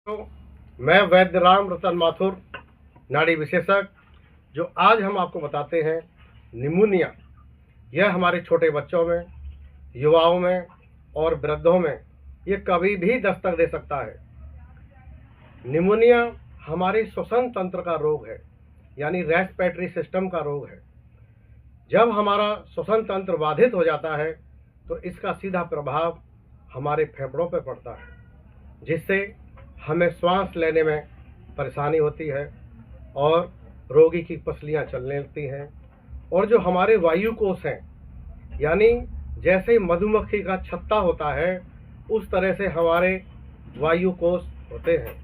तो मैं वैद्य राम रतन माथुर, नाड़ी विशेषज्ञ, जो आज हम आपको बताते हैं निमोनिया। यह हमारे छोटे बच्चों में, युवाओं में और वृद्धों में ये कभी भी दस्तक दे सकता है। निमोनिया हमारे श्वसन तंत्र का रोग है, यानी रेस्पिरेटरी सिस्टम का रोग है। जब हमारा श्वसन तंत्र बाधित हो जाता है तो इसका सीधा प्रभाव हमारे फेफड़ों पर पड़ता है, जिससे हमें सांस लेने में परेशानी होती है और रोगी की पसलियां चलने लगती हैं। और जो हमारे वायु कोश हैं, यानी जैसे मधुमक्खी का छत्ता होता है उस तरह से हमारे वायु कोश होते हैं।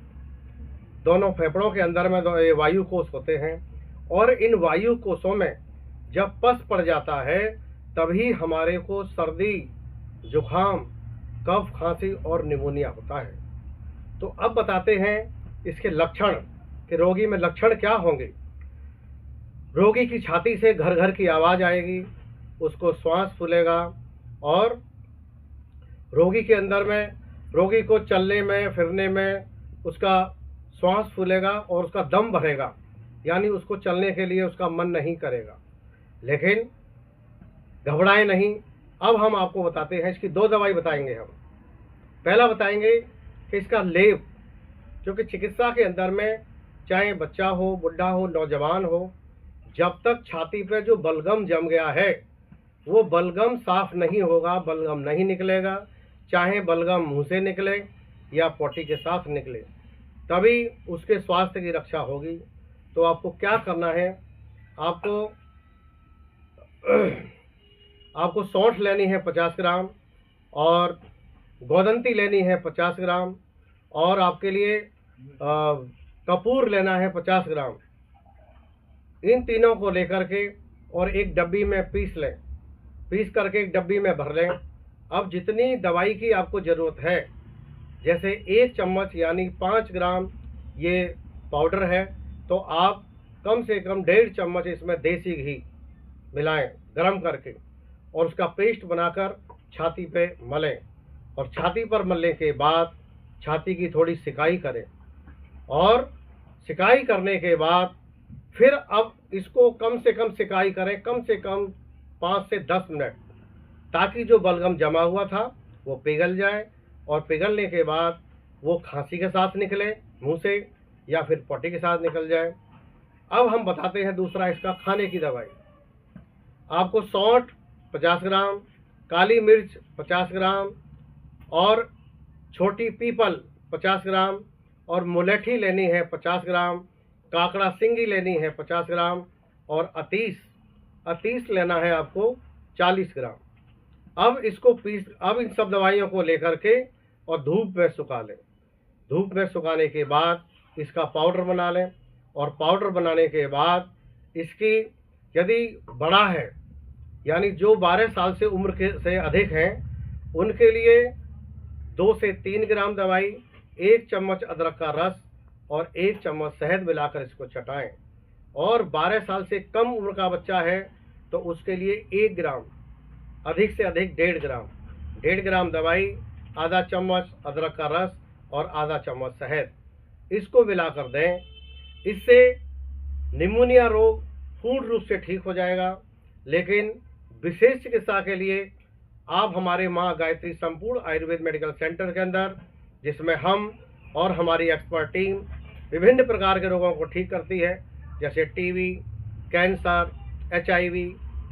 दोनों फेफड़ों के अंदर में ये वायु कोश होते हैं और इन वायु कोशों में जब पस पड़ जाता है तभी हमारे को सर्दी, जुखाम, कफ, खांसी और निमोनिया होता है। तो अब बताते हैं इसके लक्षण कि रोगी में लक्षण क्या होंगे। रोगी की छाती से घर घर की आवाज़ आएगी, उसको श्वास फूलेगा और रोगी के अंदर में, रोगी को चलने में फिरने में उसका श्वास फूलेगा और उसका दम भरेगा, यानी उसको चलने के लिए उसका मन नहीं करेगा। लेकिन घबराएं नहीं, अब हम आपको बताते हैं इसकी दो दवाई बताएंगे हम। पहला बताएंगे कि इसका लेप, जो कि चिकित्सा के अंदर में चाहे बच्चा हो, बुढ़ा हो, नौजवान हो, जब तक छाती पे जो बलगम जम गया है वो बलगम साफ नहीं होगा, बलगम नहीं निकलेगा। चाहे बलगम मुंह से निकले या पोटी के साथ निकले, तभी उसके स्वास्थ्य की रक्षा होगी। तो आपको क्या करना है, आपको सौंठ लेनी है 50 ग्राम और गोदंती लेनी है 50 ग्राम और आपके लिए कपूर लेना है 50 ग्राम। इन तीनों को लेकर के और एक डब्बी में पीस करके एक डब्बी में भर लें। अब जितनी दवाई की आपको ज़रूरत है, जैसे 1 चम्मच यानी 5 ग्राम ये पाउडर है, तो आप कम से कम 1.5 चम्मच इसमें देसी घी मिलाएं गरम करके और उसका पेस्ट बनाकर छाती पे मलें। और छाती पर मलने के बाद छाती की थोड़ी सिकाई करें और सिकाई करने के बाद फिर अब इसको कम से कम सिकाई करें, कम से कम 5 से 10 मिनट, ताकि जो बलगम जमा हुआ था वो पिघल जाए और पिघलने के बाद वो खांसी के साथ निकले मुंह से या फिर पोटी के साथ निकल जाए। अब हम बताते हैं दूसरा इसका खाने की दवाई। आपको सौंठ 50 ग्राम, काली मिर्च 50 ग्राम और छोटी पीपल 50 ग्राम और मुलेठी लेनी है 50 ग्राम, काकड़ा सिंगी लेनी है 50 ग्राम और अतीस लेना है आपको 40 ग्राम। अब इन सब दवाइयों को लेकर के और धूप में सुखा लें। धूप में सुखाने के बाद इसका पाउडर बना लें और पाउडर बनाने के बाद इसकी, यदि बड़ा है यानी जो 12 साल से उम्र के से अधिक हैं उनके लिए 2 से 3 ग्राम दवाई, 1 चम्मच अदरक का रस और 1 चम्मच शहद मिलाकर इसको चटाएं। और 12 साल से कम उम्र का बच्चा है तो उसके लिए 1 ग्राम, अधिक से अधिक 1.5 ग्राम दवाई, आधा चम्मच अदरक का रस और आधा चम्मच शहद, इसको मिलाकर दें। इससे निमोनिया रोग पूर्ण रूप से ठीक हो जाएगा। लेकिन विशेष चिकित्सा के लिए आप हमारे माँ गायत्री संपूर्ण आयुर्वेद मेडिकल सेंटर के अंदर, जिसमें हम और हमारी एक्सपर्ट टीम विभिन्न प्रकार के रोगों को ठीक करती है, जैसे TB, cancer, HIV,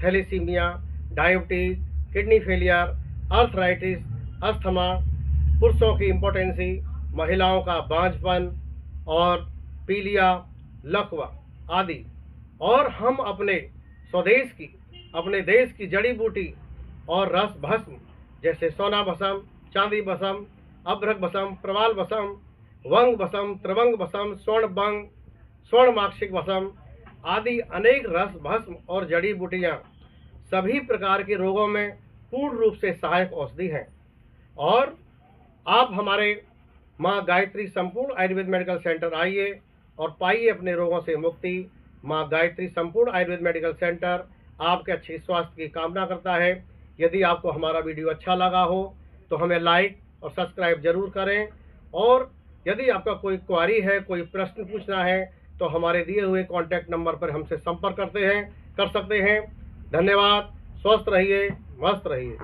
thalassemia, diabetes, kidney failure, arthritis, asthma, पुरुषों की इम्पोटेंसी, महिलाओं का बांझपन और पीलिया, लकवा आदि। और हम अपने देश की जड़ी बूटी और रस भस्म, जैसे सोना भस्म, चांदी भस्म, अभ्रक भस्म, प्रवाल भस्म, वंग भस्म, त्रिवंग भस्म, स्वर्ण माक्षिक भस्म आदि अनेक रस भस्म और जड़ी बूटियाँ सभी प्रकार के रोगों में पूर्ण रूप से सहायक औषधि हैं। और आप हमारे माँ गायत्री संपूर्ण आयुर्वेद मेडिकल सेंटर आइए और पाइए अपने रोगों से मुक्ति। माँ गायत्री संपूर्ण आयुर्वेद मेडिकल सेंटर आपके अच्छे स्वास्थ्य की कामना करता है। यदि आपको हमारा वीडियो अच्छा लगा हो तो हमें लाइक और सब्सक्राइब जरूर करें और यदि आपका कोई क्वारी है, कोई प्रश्न पूछना है, तो हमारे दिए हुए कॉन्टैक्ट नंबर पर हमसे संपर्क कर सकते हैं। धन्यवाद। स्वस्थ रहिए, मस्त रहिए।